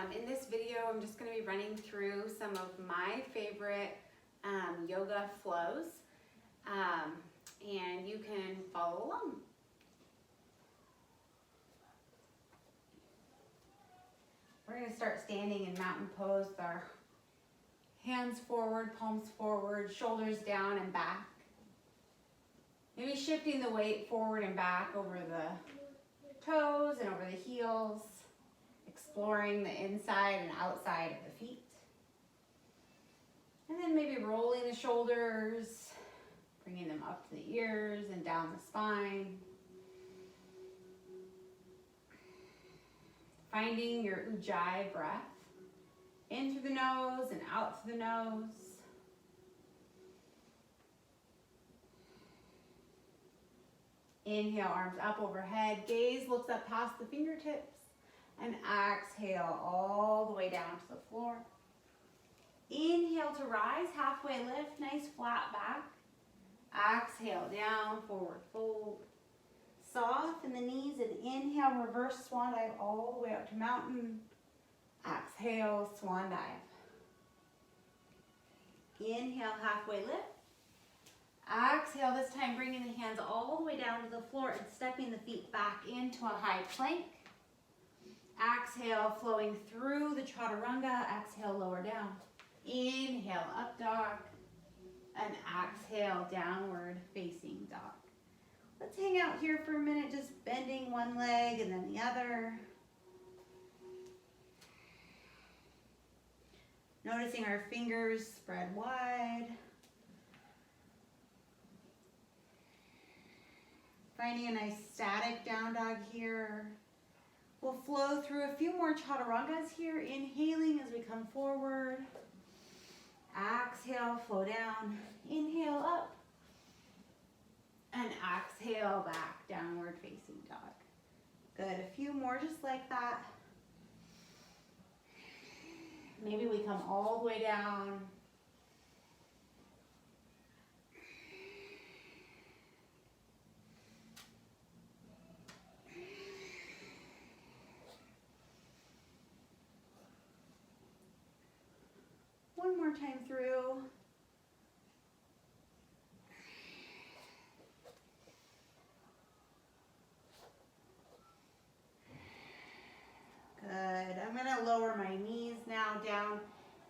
In this video, I'm just going to be running through some of my favorite yoga flows, and you can follow along. We're going to start standing in mountain pose with our hands forward, palms forward, shoulders down and back. Maybe shifting the weight forward and back over the toes and over the heels, exploring the inside and outside of the feet. And then maybe rolling the shoulders, bringing them up to the ears and down the spine. Finding your Ujjayi breath in through the nose and out through the nose. Inhale, arms up overhead, gaze looks up past the fingertips, and exhale all the way down to the floor. Inhale to rise, halfway lift, nice flat back. Exhale, down, forward fold. Soften the knees and inhale, reverse swan dive all the way up to mountain. Exhale, swan dive. Inhale, halfway lift. Exhale, this time bringing the hands all the way down to the floor and stepping the feet back into a high plank. Exhale, flowing through the chaturanga. Exhale, lower down. Inhale, up dog. And exhale, downward facing dog. Let's hang out here for a minute, just bending one leg and then the other. Noticing our fingers spread wide. Finding a nice static down dog here. We'll flow through a few more chaturangas here, inhaling as we come forward. Exhale, flow down. Inhale up. And exhale back, downward facing dog. Good, a few more just like that. Maybe we come all the way down. One more time through. Good. I'm going to lower my knees now down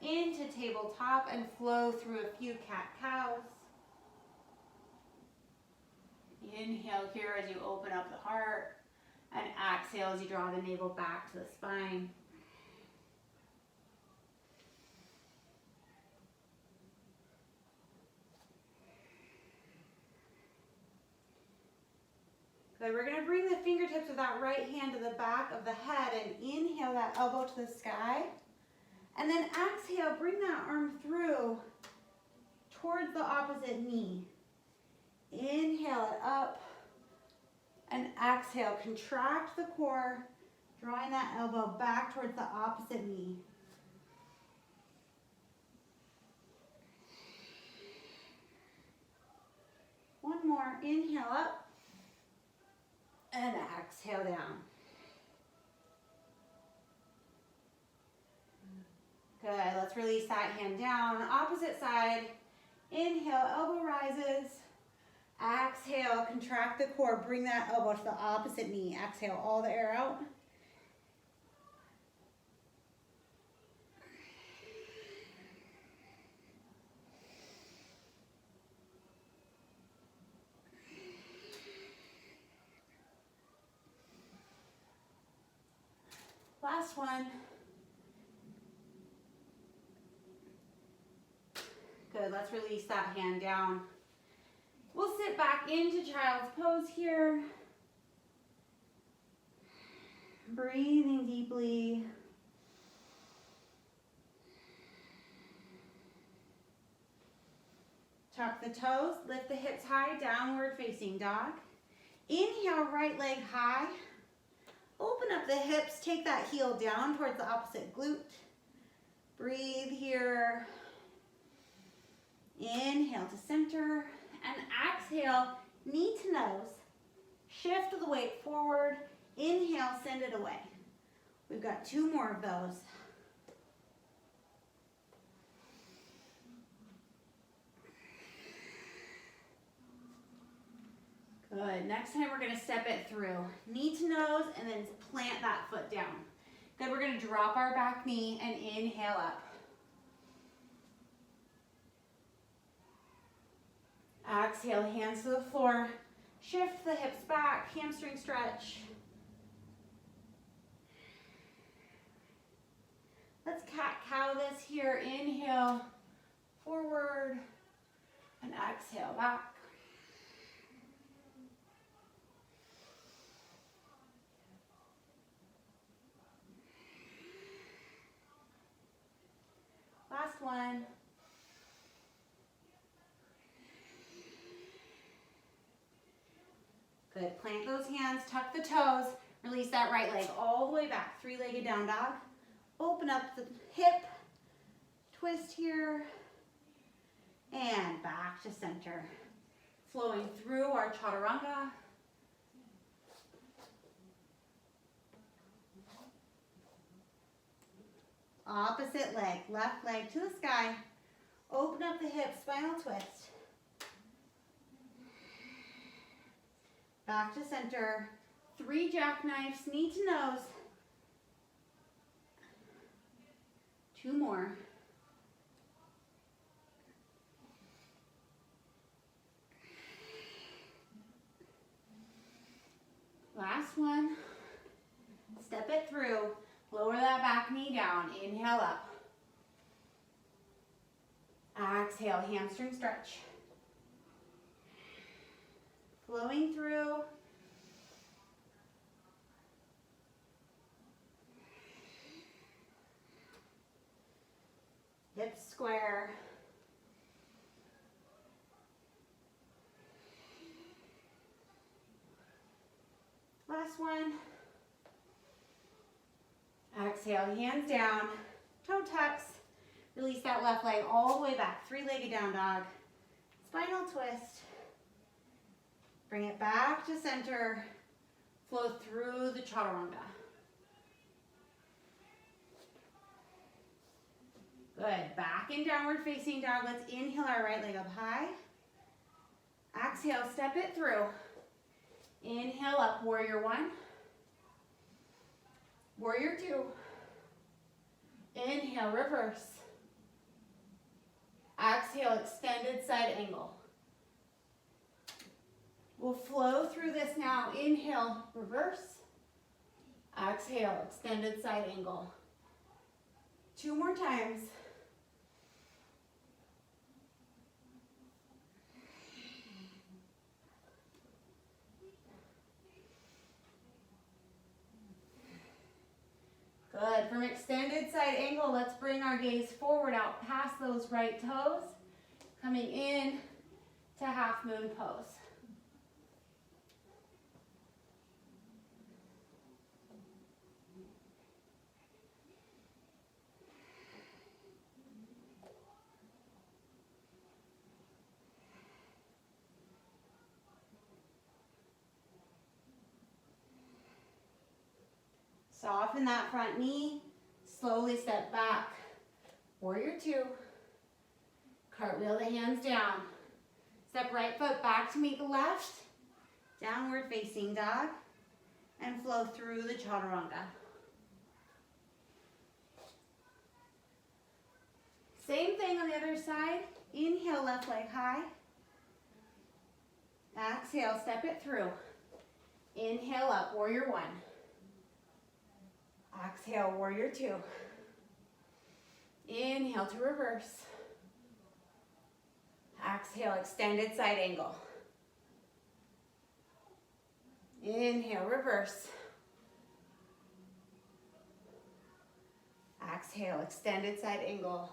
into tabletop and flow through a few cat-cows. Inhale here as you open up the heart, and exhale as you draw the navel back to the spine. Good, we're going to bring the fingertips of that right hand to the back of the head and inhale that elbow to the sky. And then exhale, bring that arm through towards the opposite knee. Inhale it up and exhale, contract the core, drawing that elbow back towards the opposite knee. One more, inhale up. And exhale down. Good, let's release that hand down. Opposite side, inhale, elbow rises. Exhale, contract the core, bring that elbow to the opposite knee. Exhale, all the air out. Last one. Good, let's release that hand down. We'll sit back into child's pose here. Breathing deeply. Tuck the toes, lift the hips high, downward facing dog. Inhale, right leg high. Open up the hips, take that heel down towards the opposite glute. Breathe here. Inhale to center and exhale, knee to nose. Shift the weight forward. Inhale, send it away. We've got two more of those. Good. Next time we're going to step it through. Knee to nose and then plant that foot down. Good. We're going to drop our back knee and inhale up. Exhale, hands to the floor. Shift the hips back, hamstring stretch. Let's cat-cow this here. Inhale, forward, and exhale, back. Last one. Good. Plant those hands, tuck the toes, release that right leg all the way back. Three-legged down dog. Open up the hip, twist here, and back to center. Flowing through our chaturanga. Opposite leg, left leg to the sky. Open up the hip, spinal twist. Back to center. 3 jackknives, knee to nose. 2 more. Last one. Step it through. Lower that back knee down. Inhale up. Exhale, hamstring stretch. Flowing through. Hips square. Last one. Exhale, hands down, toe tucks. Release that left leg all the way back. 3-legged down dog. Spinal twist. Bring it back to center. Flow through the chaturanga. Good. Back in downward facing dog. Let's inhale our right leg up high. Exhale, step it through. Inhale up, warrior 1. Warrior 2. Inhale, reverse. Exhale, extended side angle. We'll flow through this now. Inhale, reverse. Exhale, extended side angle. 2 more times. Good. From extended side angle, let's bring our gaze forward out past those right toes. Coming in to half moon pose. Soften that front knee. Slowly step back. Warrior 2. Cartwheel the hands down. Step right foot back to meet the left. Downward facing dog. And flow through the chaturanga. Same thing on the other side. Inhale, left leg high. Exhale, step it through. Inhale up, warrior 1. Exhale, warrior 2. Inhale to reverse. Exhale, extended side angle. Inhale, reverse. Exhale, extended side angle.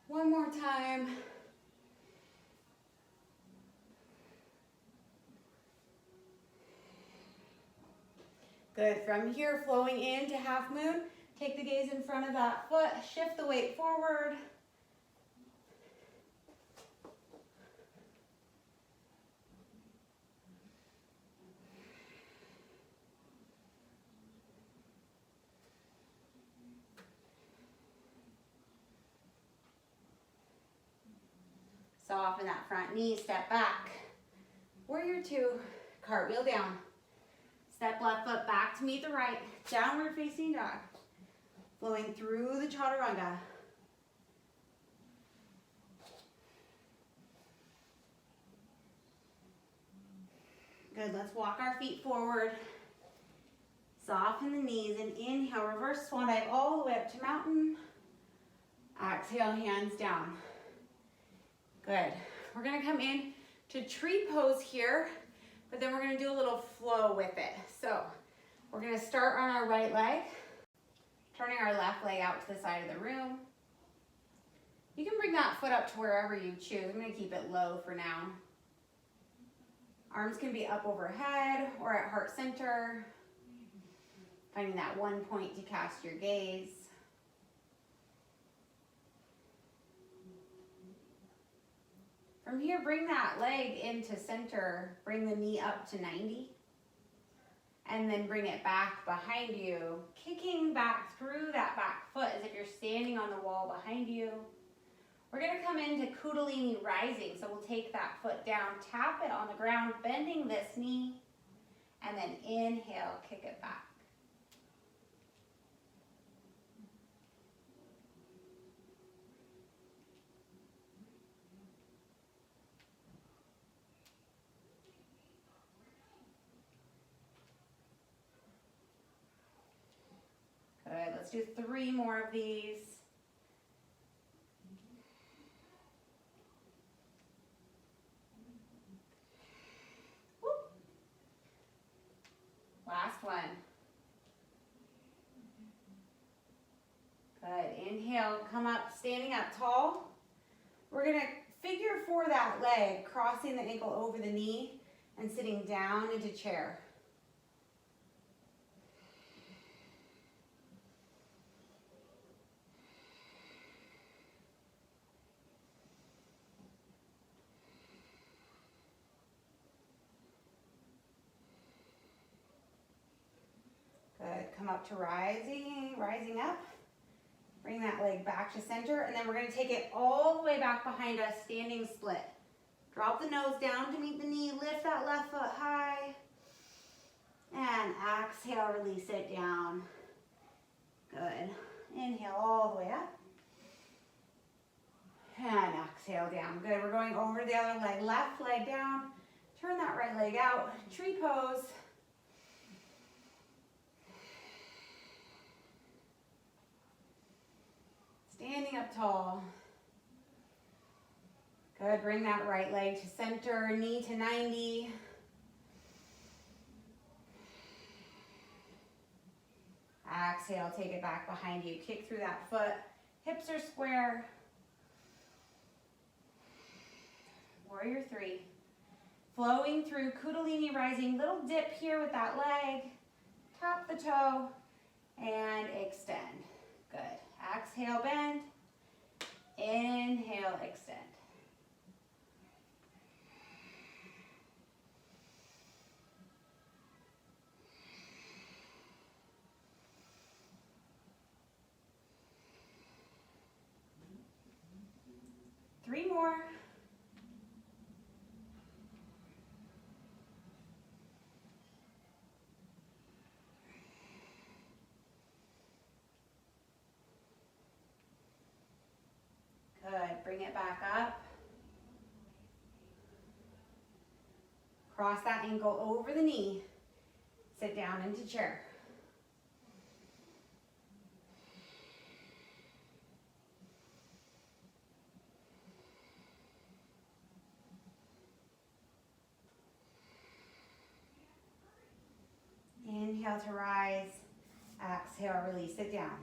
1 more time. Good. From here, flowing into half moon. Take the gaze in front of that foot. Shift the weight forward. Soften that front knee, step back. Warrior two, cartwheel down. Step left foot back to meet the right, downward facing dog. Flowing through the chaturanga. Good, let's walk our feet forward. Soften the knees and inhale, reverse swan dive all the way up to mountain. Exhale, hands down. Good. We're gonna come in to tree pose here, but then we're gonna do a little flow with it. So we're gonna start on our right leg, turning our left leg out to the side of the room. You can bring that foot up to wherever you choose. I'm gonna keep it low for now. Arms can be up overhead or at heart center. Finding that one point to cast your gaze. From here, bring that leg into center. Bring the knee up to 90. And then bring it back behind you, kicking back through that back foot as if you're standing on the wall behind you. We're gonna come into Kundalini rising. So we'll take that foot down, tap it on the ground, bending this knee, and then inhale, kick it back. Good, let's do 3 more of these. Woo. Last one. Good, inhale, come up, standing up tall. We're gonna figure 4 that leg, crossing the ankle over the knee and sitting down into chair. Come up to rising up. Bring that leg back to center, and then we're gonna take it all the way back behind us, standing split. Drop the nose down to meet the knee, lift that left foot high, and exhale, release it down. Good. Inhale all the way up. And exhale down. Good, we're going over to the other leg. Left leg down, turn that right leg out, tree pose. Standing up tall. Good, bring that right leg to center, knee to 90. Exhale, take it back behind you. Kick through that foot. Hips are square. Warrior 3. Flowing through Kundalini rising. Little dip here with that leg. Tap the toe and extend. Good. Exhale, bend. Inhale, extend. Three more. Good, bring it back up. Cross that ankle over the knee. Sit down into chair. Inhale to rise. Exhale, release it down.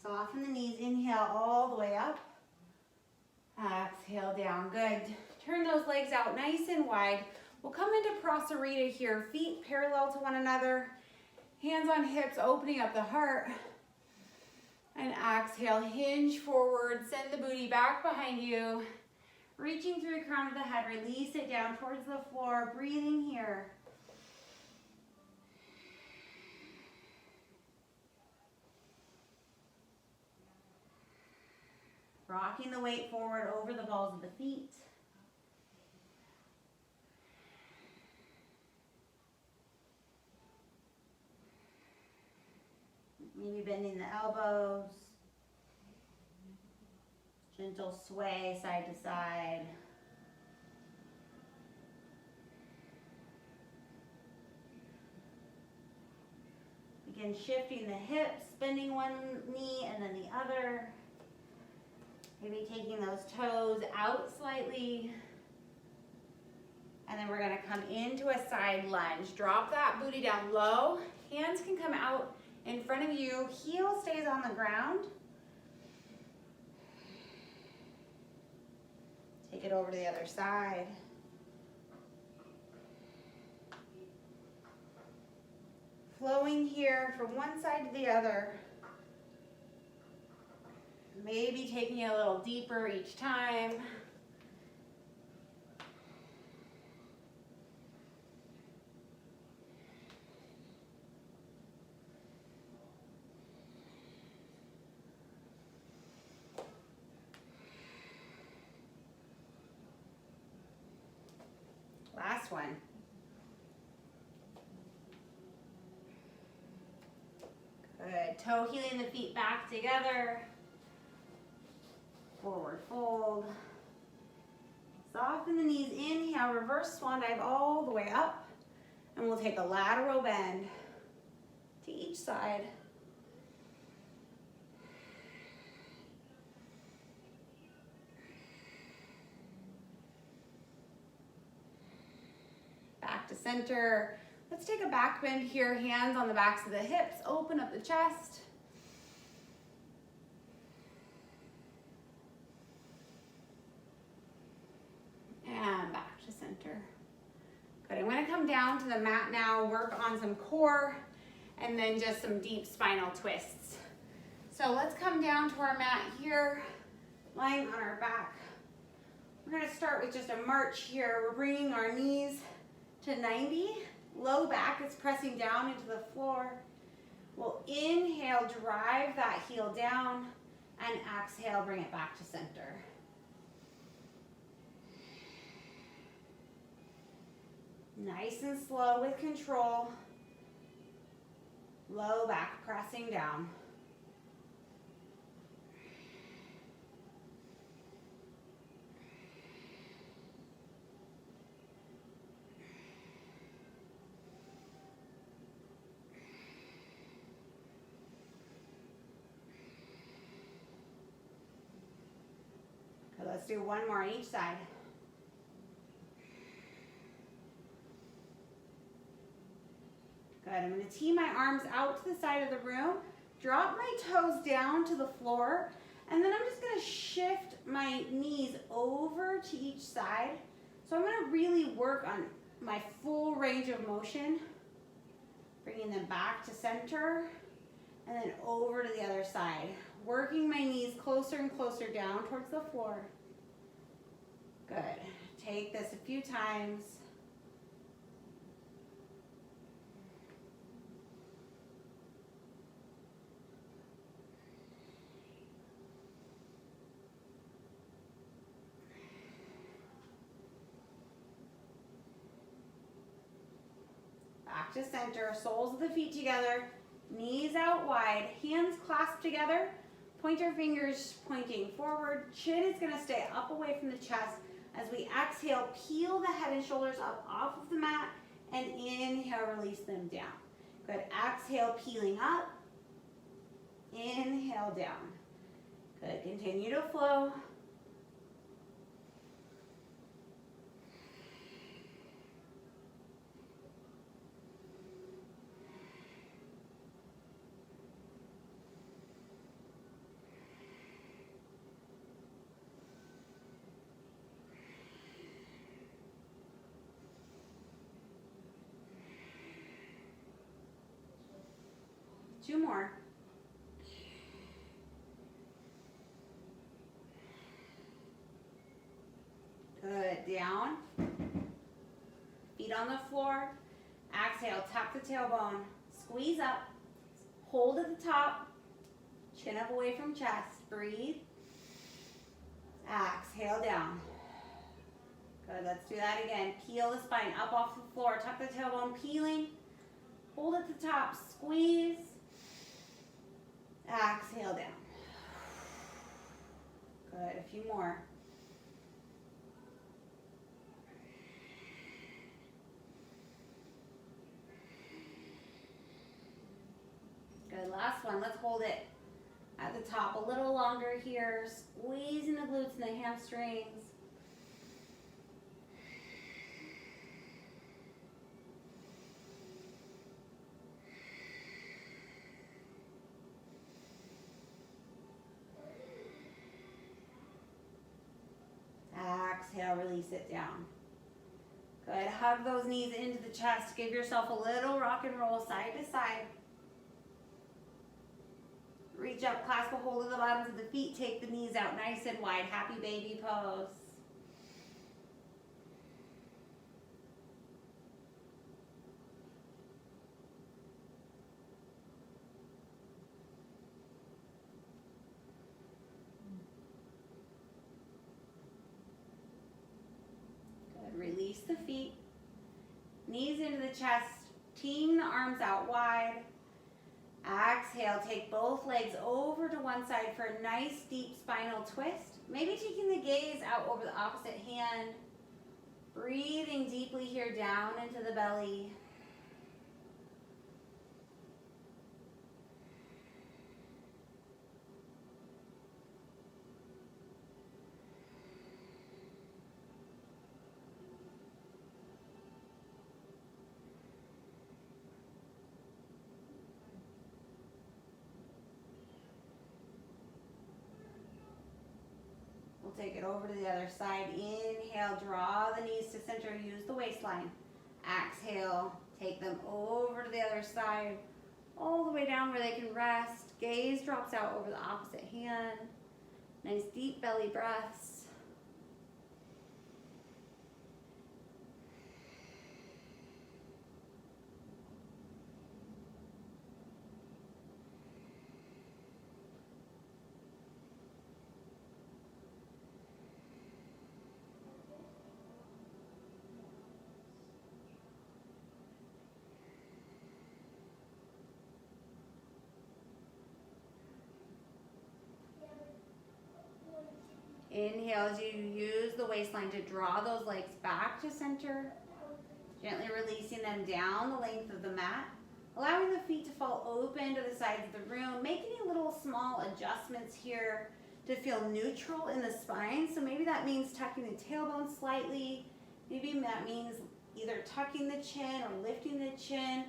Soften the knees, inhale all the way up. Exhale down, good. Turn those legs out nice and wide. We'll come into Prasarita here, feet parallel to one another, hands on hips, opening up the heart. And exhale, hinge forward, send the booty back behind you. Reaching through the crown of the head, release it down towards the floor, breathing here. Rocking the weight forward over the balls of the feet. Maybe bending the elbows. Gentle sway side to side. Begin shifting the hips, bending one knee and then the other. Maybe taking those toes out slightly. And then we're gonna come into a side lunge. Drop that booty down low. Hands can come out in front of you. Heel stays on the ground. Take it over to the other side. Flowing here from one side to the other. Maybe taking it a little deeper each time. Last one. Good. Toe heeling the feet back together. Forward fold. Soften the knees. Inhale, reverse swan dive all the way up. And we'll take a lateral bend to each side. Back to center. Let's take a back bend here. Hands on the backs of the hips. Open up the chest. And back to center. Good, I'm gonna come down to the mat now, work on some core, and then just some deep spinal twists. So let's come down to our mat here, lying on our back. We're gonna start with just a march here. We're bringing our knees to 90. Low back is pressing down into the floor. We'll inhale, drive that heel down, and exhale, bring it back to center. Nice and slow with control. Low back pressing down. Okay, let's do one more on each side. Good, I'm gonna tee my arms out to the side of the room, drop my toes down to the floor, and then I'm just gonna shift my knees over to each side. So I'm gonna really work on my full range of motion, bringing them back to center, and then over to the other side. Working my knees closer and closer down towards the floor. Good, take this a few times. Back to center, soles of the feet together, knees out wide, hands clasped together, pointer fingers pointing forward, chin is gonna stay up away from the chest. As we exhale, peel the head and shoulders up off of the mat, and inhale, release them down. Good, exhale, peeling up, inhale down. Good, continue to flow. Two more. Good, down. Feet on the floor. Exhale, tuck the tailbone. Squeeze up. Hold at the top. Chin up away from chest. Breathe. Exhale down. Good, let's do that again. Peel the spine up off the floor. Tuck the tailbone, peeling. Hold at the top, squeeze. Exhale down. Good, a few more. Good, last one. Let's hold it at the top a little longer here. Squeezing the glutes and the hamstrings. Exhale, release it down. Good, hug those knees into the chest. Give yourself a little rock and roll side to side. Reach up, clasp a hold of the bottoms of the feet. Take the knees out nice and wide. Happy baby pose. Release the feet, knees into the chest, team the arms out wide. Exhale, take both legs over to one side for a nice deep spinal twist. Maybe taking the gaze out over the opposite hand. Breathing deeply here down into the belly. Take it over to the other side. Inhale, draw the knees to center, use the waistline. Exhale, take them over to the other side, all the way down where they can rest. Gaze drops out over the opposite hand. Nice deep belly breaths. Inhale as you use the waistline to draw those legs back to center. Gently releasing them down the length of the mat. Allowing the feet to fall open to the sides of the room. Making little small adjustments here to feel neutral in the spine. So maybe that means tucking the tailbone slightly. Maybe that means either tucking the chin or lifting the chin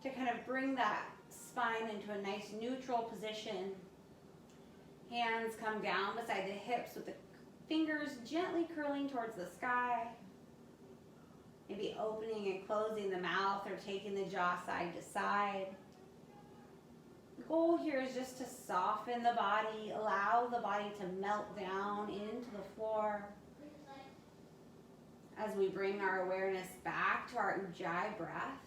to kind of bring that spine into a nice neutral position. Hands come down beside the hips with the fingers gently curling towards the sky. Maybe opening and closing the mouth or taking the jaw side to side. The goal here is just to soften the body, allow the body to melt down into the floor. As we bring our awareness back to our Ujjayi breath.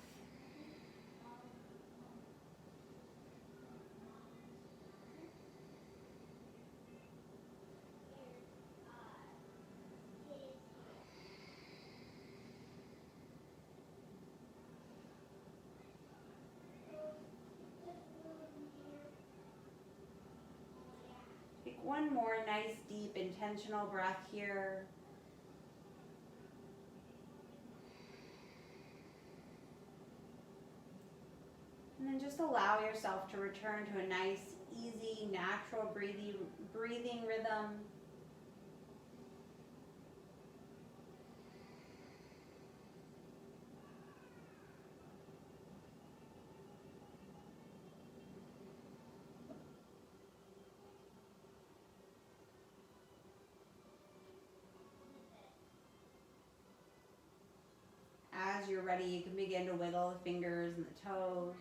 One more nice, deep, intentional breath here. And then just allow yourself to return to a nice, easy, natural breathing rhythm. As you're ready, you can begin to wiggle the fingers and the toes.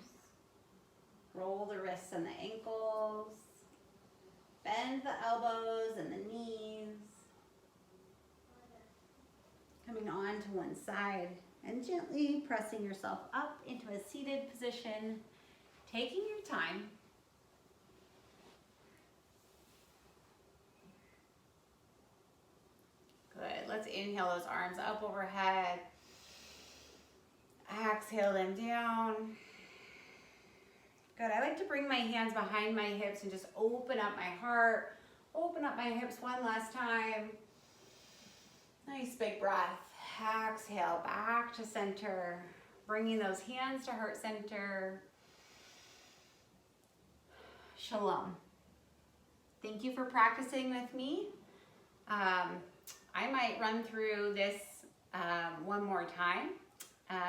Roll the wrists and the ankles. Bend the elbows and the knees. Coming on to one side and gently pressing yourself up into a seated position. Taking your time. Good. Let's inhale those arms up overhead. Exhale them down. Good. I like to bring my hands behind my hips and just open up my heart. Open up my hips one last time. Nice big breath. Exhale back to center. Bringing those hands to heart center. Shalom. Thank you for practicing with me. I might run through this one more time.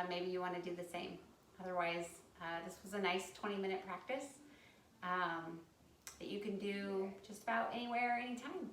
Maybe you want to do the same. Otherwise, this was a nice 20-minute practice that you can do just about anywhere, anytime.